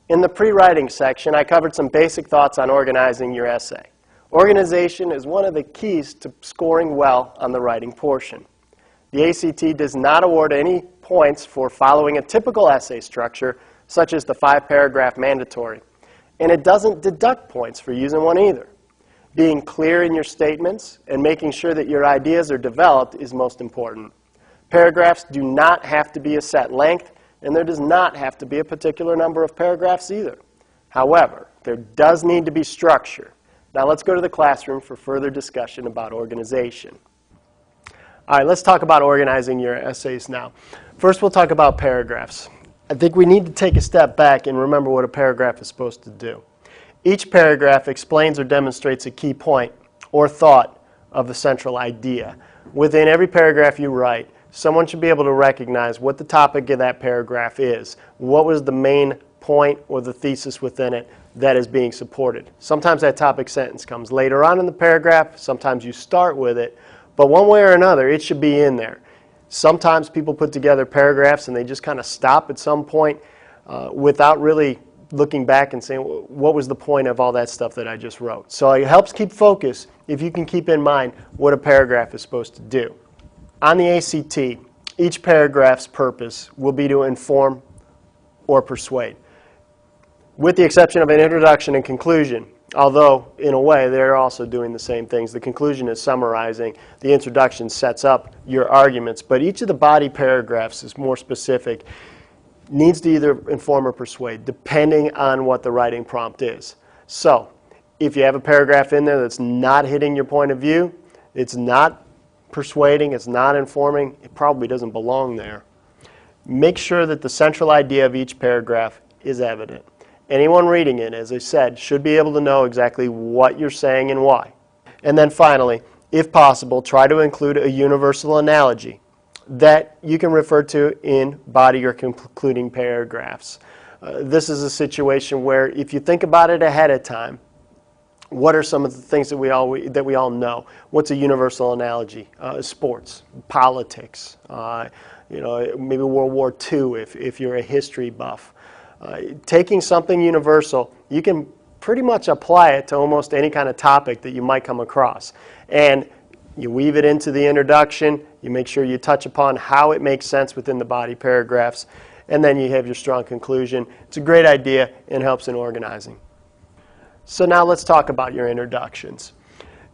In the pre-writing section, I covered some basic thoughts on organizing your essay. Organization is one of the keys to scoring well on the writing portion. The ACT does not award any points for following a typical essay structure, such as the 5-paragraph mandatory. And it doesn't deduct points for using one either. Being clear in your statements and making sure that your ideas are developed is most important. Paragraphs do not have to be a set length, and there does not have to be a particular number of paragraphs either. However, there does need to be structure. Now let's go to the classroom for further discussion about organization. All right, let's talk about organizing your essays now. First, we'll talk about paragraphs. I think we need to take a step back and remember what a paragraph is supposed to do. Each paragraph explains or demonstrates a key point or thought of the central idea. Within every paragraph you write, someone should be able to recognize what the topic of that paragraph is. What was the main point or the thesis within it that is being supported? Sometimes that topic sentence comes later on in the paragraph. Sometimes you start with it. But one way or another, it should be in there. Sometimes people put together paragraphs and they just kind of stop at some point without really looking back and saying, what was the point of all that stuff that I just wrote? So it helps keep focus if you can keep in mind what a paragraph is supposed to do. On the ACT, each paragraph's purpose will be to inform or persuade, with the exception of an introduction and conclusion. Although, in a way, they're also doing the same things. The conclusion is summarizing. The introduction sets up your arguments. But each of the body paragraphs is more specific, needs to either inform or persuade, depending on what the writing prompt is. So, if you have a paragraph in there that's not hitting your point of view, it's not persuading, it's not informing, it probably doesn't belong there. Make sure that the central idea of each paragraph is evident. Anyone reading it, as I said, should be able to know exactly what you're saying and why. And then finally, if possible, try to include a universal analogy that you can refer to in body or concluding paragraphs. This is a situation where if you think about it ahead of time, what are some of the things that we all know? What's a universal analogy? Sports, politics, maybe World War II if you're a history buff. Taking something universal, you can pretty much apply it to almost any kind of topic that you might come across. And you weave it into the introduction, you make sure you touch upon how it makes sense within the body paragraphs, and then you have your strong conclusion. It's a great idea and helps in organizing. So now let's talk about your introductions.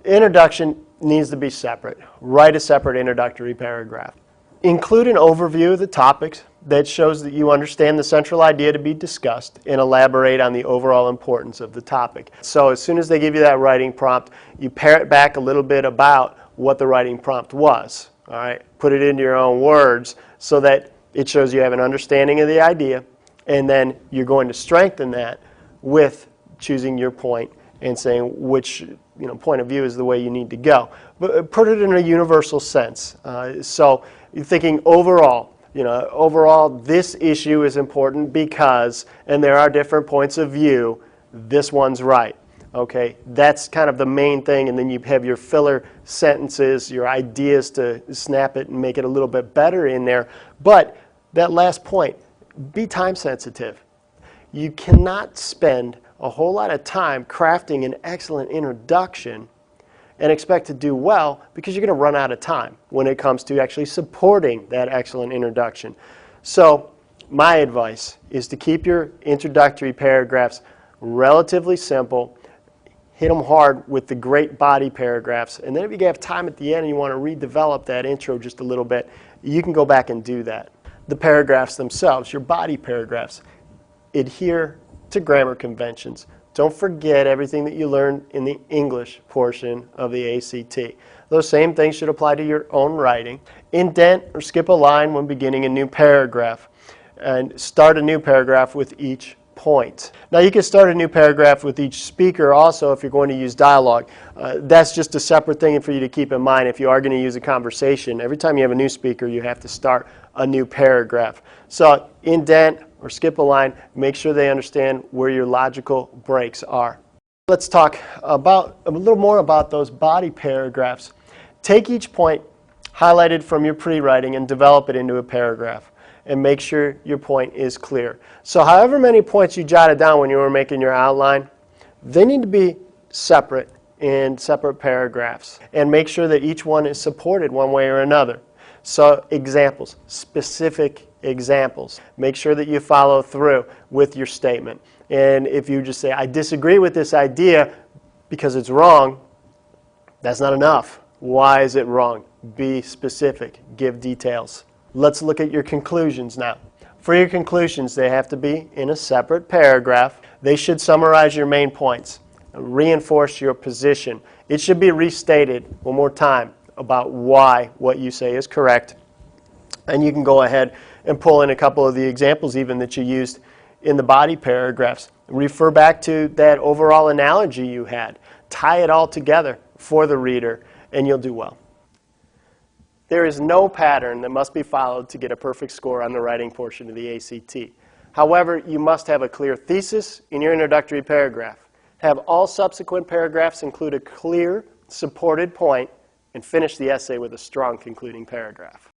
Introduction needs to be separate. Write a separate introductory paragraph. Include an overview of the topics that shows that you understand the central idea to be discussed and elaborate on the overall importance of the topic. So as soon as they give you that writing prompt, you pare it back a little bit about what the writing prompt was. All right? Put it into your own words so that it shows you have an understanding of the idea, and then you're going to strengthen that with choosing your point and saying which point of view is the way you need to go. But put it in a universal sense. So you're thinking overall, overall this issue is important because, and there are different points of view, this one's right. Okay, that's kind of the main thing, and then you have your filler sentences, your ideas to snap it and make it a little bit better in there. But that last point, be time sensitive. You cannot spend a whole lot of time crafting an excellent introduction and expect to do well because you're going to run out of time when it comes to actually supporting that excellent introduction. So my advice is to keep your introductory paragraphs relatively simple. Hit them hard with the great body paragraphs, and then if you have time at the end and you want to redevelop that intro just a little bit, you can go back and do that. The paragraphs themselves, your body paragraphs, adhere to grammar conventions. Don't forget everything that you learned in the English portion of the ACT. Those same things should apply to your own writing. Indent or skip a line when beginning a new paragraph, and start a new paragraph with each point. Now you can start a new paragraph with each speaker also if you're going to use dialogue. That's just a separate thing for you to keep in mind if you are going to use a conversation. Every time you have a new speaker, you have to start a new paragraph. So indent or skip a line, make sure they understand where your logical breaks are. Let's talk about a little more about those body paragraphs. Take each point highlighted from your pre-writing and develop it into a paragraph. and make sure your point is clear. So however many points you jotted down when you were making your outline, they need to be separate in separate paragraphs, and make sure that each one is supported one way or another. So examples, specific examples. Make sure that you follow through with your statement. And if you just say, I disagree with this idea because it's wrong, that's not enough. Why is it wrong? Be specific. Give details. Let's look at your conclusions now. For your conclusions, they have to be in a separate paragraph. They should summarize your main points, reinforce your position. It should be restated one more time about why what you say is correct. And you can go ahead and pull in a couple of the examples even that you used in the body paragraphs. Refer back to that overall analogy you had. Tie it all together for the reader, and you'll do well. There is no pattern that must be followed to get a perfect score on the writing portion of the ACT. However, you must have a clear thesis in your introductory paragraph. Have all subsequent paragraphs include a clear, supported point, and finish the essay with a strong concluding paragraph.